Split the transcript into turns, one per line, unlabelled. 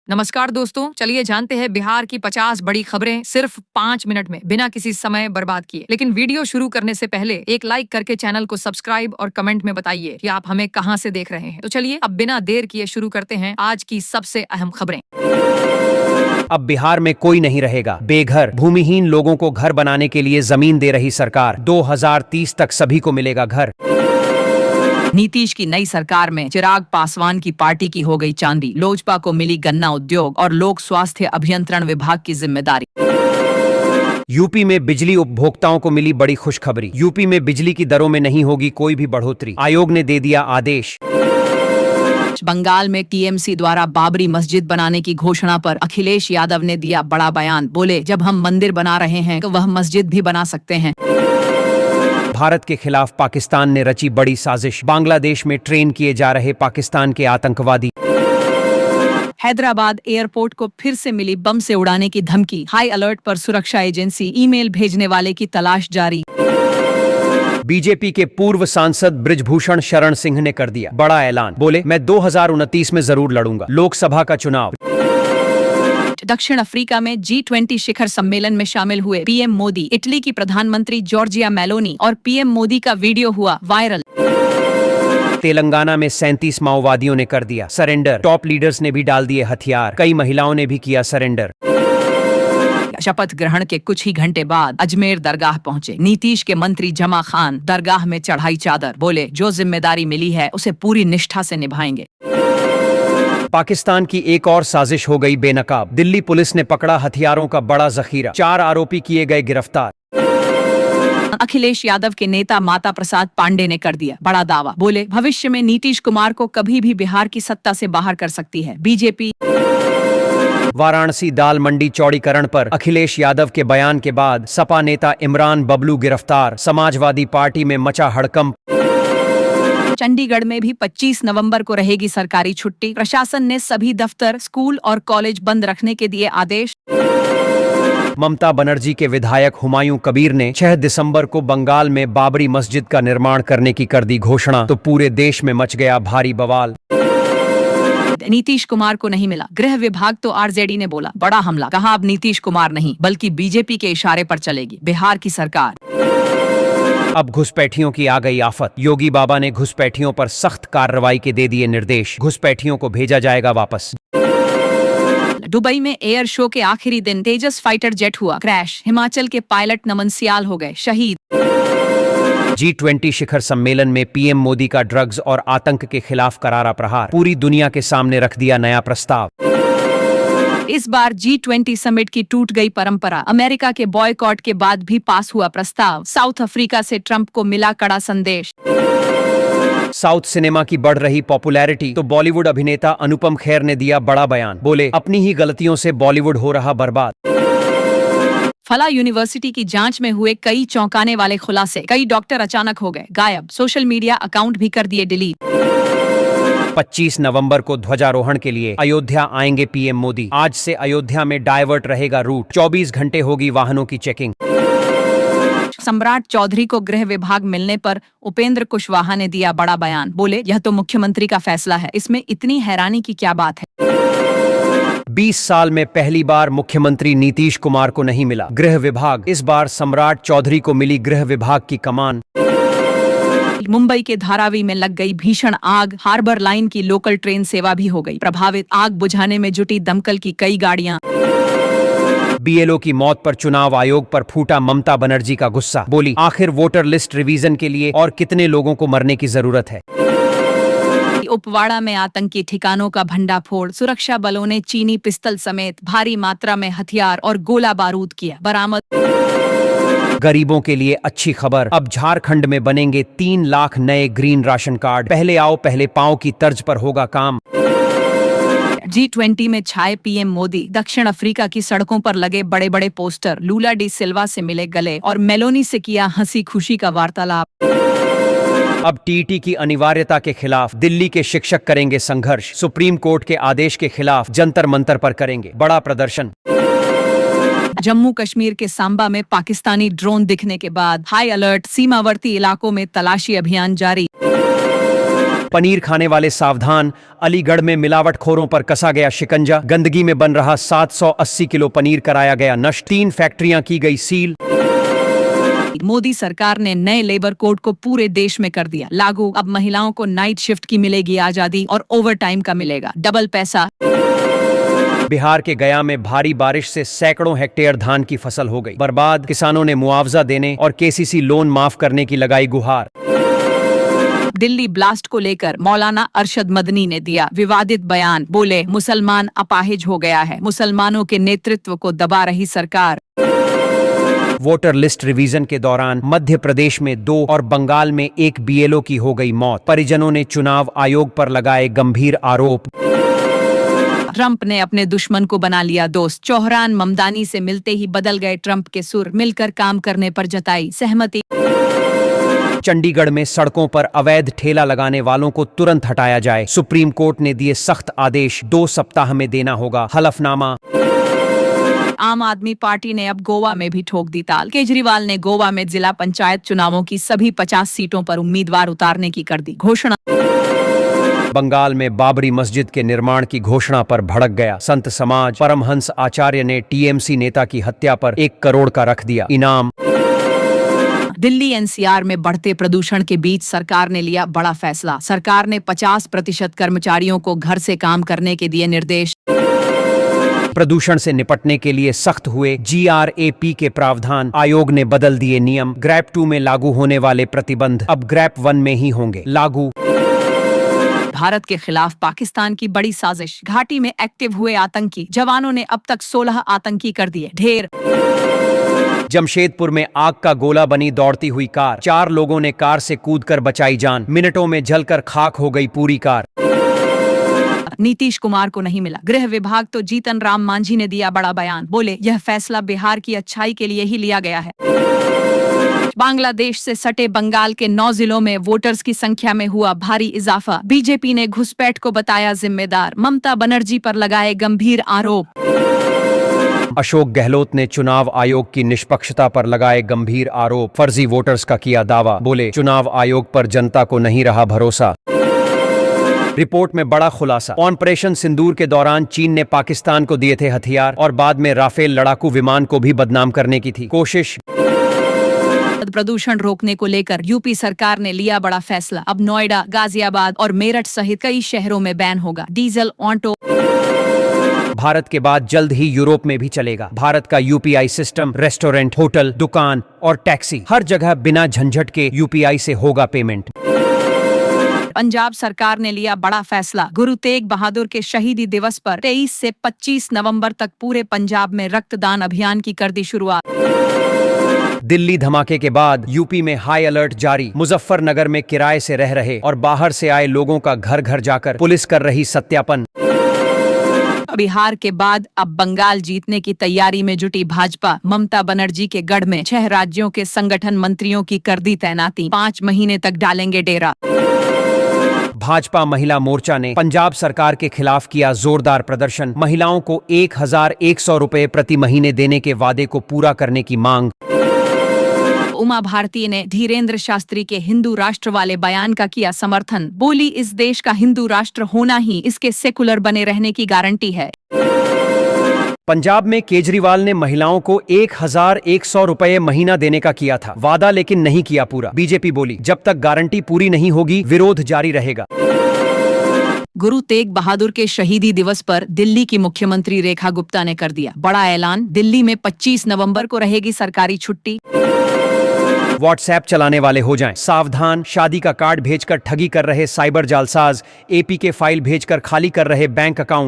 नमस्कार दोस्तों, चलिए जानते हैं बिहार की 50 बड़ी खबरें सिर्फ 5 मिनट में बिना किसी समय बर्बाद किए। लेकिन वीडियो शुरू करने से पहले एक लाइक करके चैनल को सब्सक्राइब और कमेंट में बताइए कि आप हमें कहां से देख रहे हैं। तो चलिए अब बिना देर किए शुरू करते हैं आज की सबसे अहम खबरें।
अब बिहार में कोई नहीं रहेगा बेघर। भूमिहीन लोगों को घर बनाने के लिए जमीन दे रही सरकार। 2030 तक सभी को मिलेगा घर।
नीतीश की नई सरकार में चिराग पासवान की पार्टी की हो गई चांदी। लोजपा को मिली गन्ना उद्योग और लोक स्वास्थ्य अभियंत्रण विभाग की जिम्मेदारी।
यूपी में बिजली उपभोक्ताओं को मिली बड़ी खुशखबरी। यूपी में बिजली की दरों में नहीं होगी कोई भी बढ़ोतरी। आयोग ने दे दिया आदेश।
बंगाल में टीएमसी द्वारा बाबरी मस्जिद बनाने की घोषणा पर अखिलेश यादव ने दिया बड़ा बयान। बोले, जब हम मंदिर बना रहे हैं तो वह मस्जिद भी बना सकते हैं।
भारत के खिलाफ पाकिस्तान ने रची बड़ी साजिश। बांग्लादेश में ट्रेन किए जा रहे पाकिस्तान के आतंकवादी।
हैदराबाद एयरपोर्ट को फिर से मिली बम से उड़ाने की धमकी। हाई अलर्ट पर सुरक्षा एजेंसी। ईमेल भेजने वाले की तलाश जारी।
बीजेपी के पूर्व सांसद बृजभूषण शरण सिंह ने कर दिया बड़ा ऐलान। बोले, मैं 2029 में जरूर लड़ूंगा लोकसभा का चुनाव।
दक्षिण अफ्रीका में G20 शिखर सम्मेलन में शामिल हुए पीएम मोदी। इटली की प्रधानमंत्री जॉर्जिया मेलोनी और पीएम मोदी का वीडियो हुआ वायरल।
तेलंगाना में 37 माओवादियों ने कर दिया सरेंडर। टॉप लीडर्स ने भी डाल दिए हथियार। कई महिलाओं ने भी किया सरेंडर।
शपथ ग्रहण के कुछ ही घंटे बाद अजमेर दरगाह पहुंचे नीतीश के मंत्री जमा खान। दरगाह में चढ़ाई चादर। बोले, जो जिम्मेदारी मिली है उसे पूरी निष्ठा से निभाएंगे।
पाकिस्तान की एक और साजिश हो गई बेनकाब। दिल्ली पुलिस ने पकड़ा हथियारों का बड़ा जखीरा। 4 आरोपी किए गए गिरफ्तार।
अखिलेश यादव के नेता माता प्रसाद पांडे ने कर दिया बड़ा दावा। बोले, भविष्य में नीतीश कुमार को कभी भी बिहार की सत्ता से बाहर कर सकती है बीजेपी।
वाराणसी दाल मंडी चौड़ीकरण पर अखिलेश यादव के बयान के बाद सपा नेता इमरान बबलू गिरफ्तार। समाजवादी पार्टी में मचा हड़कंप।
चंडीगढ़ में भी 25 नवंबर को रहेगी सरकारी छुट्टी। प्रशासन ने सभी दफ्तर, स्कूल और कॉलेज बंद रखने के दिए आदेश।
ममता बनर्जी के विधायक हुमायूं कबीर ने 6 दिसंबर को बंगाल में बाबरी मस्जिद का निर्माण करने की कर दी घोषणा। तो पूरे देश में मच गया भारी बवाल।
नीतीश कुमार को नहीं मिला गृह विभाग तो आरजेडी ने बोला बड़ा हमला। कहा, अब नीतीश कुमार नहीं बल्कि बीजेपी के इशारे पर चलेगी बिहार की सरकार।
अब घुसपैठियों की आ गई आफत। योगी बाबा ने घुसपैठियों पर सख्त कार्रवाई के दे दिए निर्देश। घुसपैठियों को भेजा जाएगा वापस।
दुबई में एयर शो के आखिरी दिन तेजस फाइटर जेट हुआ क्रैश। हिमाचल के पायलट नमन सियाल हो गए शहीद।
G20 शिखर सम्मेलन में पीएम मोदी का ड्रग्स और आतंक के खिलाफ करारा प्रहार। पूरी दुनिया के सामने रख दिया नया प्रस्ताव।
इस बार G20 समिट की टूट गई परंपरा। अमेरिका के बॉयकॉट के बाद भी पास हुआ प्रस्ताव। साउथ अफ्रीका से ट्रंप को मिला कड़ा संदेश।
साउथ सिनेमा की बढ़ रही पॉपुलैरिटी तो बॉलीवुड अभिनेता अनुपम खेर ने दिया बड़ा बयान। बोले, अपनी ही गलतियों से बॉलीवुड हो रहा बर्बाद।
फला यूनिवर्सिटी की जांच में हुए कई चौंकाने वाले खुलासे। कई डॉक्टर अचानक हो गए गायब। सोशल मीडिया अकाउंट भी कर दिए डिलीट।
25 नवंबर को ध्वजारोहण के लिए अयोध्या आएंगे पीएम मोदी। आज से अयोध्या में डायवर्ट रहेगा रूट। 24 घंटे होगी वाहनों की चेकिंग।
सम्राट चौधरी को गृह विभाग मिलने पर उपेंद्र कुशवाहा ने दिया बड़ा बयान। बोले, यह तो मुख्यमंत्री का फैसला है, इसमें इतनी हैरानी की क्या बात है।
20 साल में पहली बार मुख्यमंत्री नीतीश कुमार को नहीं मिला गृह विभाग। इस बार सम्राट चौधरी को मिली गृह विभाग की कमान।
मुंबई के धारावी में लग गई भीषण आग। हार्बर लाइन की लोकल ट्रेन सेवा भी हो गई प्रभावित। आग बुझाने में जुटी दमकल की कई गाड़ियां।
बीएलओ की मौत पर चुनाव आयोग पर फूटा ममता बनर्जी का गुस्सा। बोली, आखिर वोटर लिस्ट रिवीजन के लिए और कितने लोगों को मरने की जरूरत है।
उपवाड़ा में आतंकी ठिकानों का भंडाफोड़। सुरक्षा बलों ने चीनी पिस्तल समेत भारी मात्रा में हथियार और गोला बारूद किया बरामद।
गरीबों के लिए अच्छी खबर। अब झारखंड में बनेंगे 3 लाख नए ग्रीन राशन कार्ड। पहले आओ पहले पाओ की तर्ज पर होगा काम।
G20 में छाए पीएम मोदी। दक्षिण अफ्रीका की सड़कों पर लगे बड़े बड़े पोस्टर। लूला डी सिल्वा से मिले गले और मेलोनी से किया हंसी खुशी का वार्तालाप।
अब टीटी की अनिवार्यता के खिलाफ दिल्ली के शिक्षक करेंगे संघर्ष। सुप्रीम कोर्ट के आदेश के खिलाफ जंतर मंतर पर करेंगे बड़ा प्रदर्शन।
जम्मू कश्मीर के सांबा में पाकिस्तानी ड्रोन दिखने के बाद हाई अलर्ट। सीमावर्ती इलाकों में तलाशी अभियान जारी।
पनीर खाने वाले सावधान, अलीगढ़ में मिलावटखोरों पर कसा गया शिकंजा। गंदगी में बन रहा 780 किलो पनीर कराया गया नष्ट। 3 फैक्ट्रियां की गई सील।
मोदी सरकार ने नए लेबर कोड को पूरे देश में कर दिया लागू। अब महिलाओं को नाइट शिफ्ट की मिलेगी आजादी और ओवर टाइम का मिलेगा डबल पैसा।
बिहार के गया में भारी बारिश से सैकड़ों हेक्टेयर धान की फसल हो गई बर्बाद। किसानों ने मुआवजा देने और केसीसी लोन माफ करने की लगाई गुहार।
दिल्ली ब्लास्ट को लेकर मौलाना अरशद मदनी ने दिया विवादित बयान। बोले, मुसलमान अपाहिज हो गया है, मुसलमानों के नेतृत्व को दबा रही सरकार।
वोटर लिस्ट रिवीजन के दौरान मध्य प्रदेश में 2 और बंगाल में 1 बीएलओ की हो गई मौत। परिजनों ने चुनाव आयोग पर लगाए गंभीर आरोप।
ट्रंप ने अपने दुश्मन को बना लिया दोस्त। चौहान ममदानी से मिलते ही बदल गए ट्रंप के सुर। मिलकर काम करने पर जताई सहमति।
चंडीगढ़ में सड़कों पर अवैध ठेला लगाने वालों को तुरंत हटाया जाए। सुप्रीम कोर्ट ने दिए सख्त आदेश। 2 सप्ताह में देना होगा हलफनामा। आम आदमी पार्टी ने अब गोवा में भी ठोक दी ताल। केजरीवाल ने गोवा में जिला पंचायत चुनावों की सभी 50 सीटों पर उम्मीदवार उतारने की कर दी घोषणा। बंगाल में बाबरी मस्जिद के निर्माण की घोषणा पर भड़क गया संत समाज। परमहंस आचार्य ने टीएमसी नेता की हत्या पर 1 करोड़ का रख दिया इनाम। दिल्ली एनसीआर में बढ़ते प्रदूषण के बीच सरकार ने लिया बड़ा फैसला। सरकार ने 50% कर्मचारियों को घर से काम करने के दिए निर्देश। प्रदूषण से निपटने के लिए सख्त हुए GRAP के प्रावधान। आयोग ने बदल दिए नियम। ग्रैप 2 में लागू होने वाले प्रतिबंध अब ग्रैप 1 में ही होंगे लागू। भारत के खिलाफ पाकिस्तान की बड़ी साजिश। घाटी में एक्टिव हुए आतंकी जवानों ने अब तक 16 आतंकी कर दिए ढेर। जमशेदपुर में आग का गोला बनी दौड़ती हुई कार। 4 लोगों ने कार से कूदकर बचाई जान। मिनटों में जलकर खाक हो गई पूरी कार। नीतीश कुमार को नहीं मिला गृह विभाग तो जीतन राम मांझी ने दिया बड़ा बयान। बोले, यह फैसला बिहार की अच्छाई के लिए ही लिया गया है। बांग्लादेश से सटे बंगाल के 9 जिलों में वोटर्स की संख्या में हुआ भारी इजाफा। बीजेपी ने घुसपैठ को बताया जिम्मेदार। ममता बनर्जी पर लगाए गंभीर आरोप। अशोक गहलोत ने चुनाव आयोग की निष्पक्षता पर लगाए गंभीर आरोप। फर्जी वोटर्स का किया दावा। बोले, चुनाव आयोग पर जनता को नहीं रहा भरोसा। रिपोर्ट में बड़ा खुलासा। ऑपरेशन सिंदूर के दौरान चीन ने पाकिस्तान को दिए थे हथियार और बाद में राफेल लड़ाकू विमान को भी बदनाम करने की थी कोशिश। प्रदूषण रोकने को लेकर यूपी सरकार ने लिया बड़ा फैसला। अब नोएडा, गाजियाबाद और मेरठ सहित कई शहरों में बैन होगा डीजल ऑटो। भारत के बाद जल्द ही यूरोप में भी चलेगा भारत का यूपीआई सिस्टम। रेस्टोरेंट, होटल, दुकान और टैक्सी हर जगह बिना झंझट के यूपीआई से होगा पेमेंट। पंजाब सरकार ने लिया बड़ा फैसला। गुरु तेग बहादुर के शहीदी दिवस पर 23 से 25 नवंबर तक पूरे पंजाब में रक्तदान अभियान की कर दी शुरुआत। दिल्ली धमाके के बाद यूपी में हाई अलर्ट जारी। मुजफ्फरनगर में किराए से रह रहे और बाहर से आए लोगों का घर घर जाकर पुलिस कर रही सत्यापन। बिहार के बाद अब बंगाल जीतने की तैयारी में जुटी भाजपा। ममता बनर्जी के गढ़ में 6 राज्यों के संगठन मंत्रियों की कर दी तैनाती। 5 महीने तक डालेंगे डेरा। भाजपा महिला मोर्चा ने पंजाब सरकार के खिलाफ किया जोरदार प्रदर्शन। महिलाओं को 1100 रुपए प्रति महीने देने के वादे को पूरा करने की मांग। उमा भारती ने धीरेन्द्र शास्त्री के हिंदू राष्ट्र वाले बयान का किया समर्थन। बोली, इस देश का हिंदू राष्ट्र होना ही इसके सेकुलर बने रहने की गारंटी है। पंजाब में केजरीवाल ने महिलाओं को 1100 रुपए महीना देने का किया था वादा, लेकिन नहीं किया पूरा। बीजेपी बोली, जब तक गारंटी पूरी नहीं होगी विरोध जारी रहेगा। गुरु तेग बहादुर के शहीदी दिवस पर दिल्ली की मुख्यमंत्री रेखा गुप्ता ने कर दिया बड़ा ऐलान। दिल्ली में 25 नवंबर को रहेगी सरकारी छुट्टी। व्हाट्सएप चलाने वाले हो जाएं सावधान। शादी का कार्ड भेजकर ठगी कर रहे साइबर जालसाज। एपी के फाइल भेजकर खाली कर रहे बैंक अकाउंट।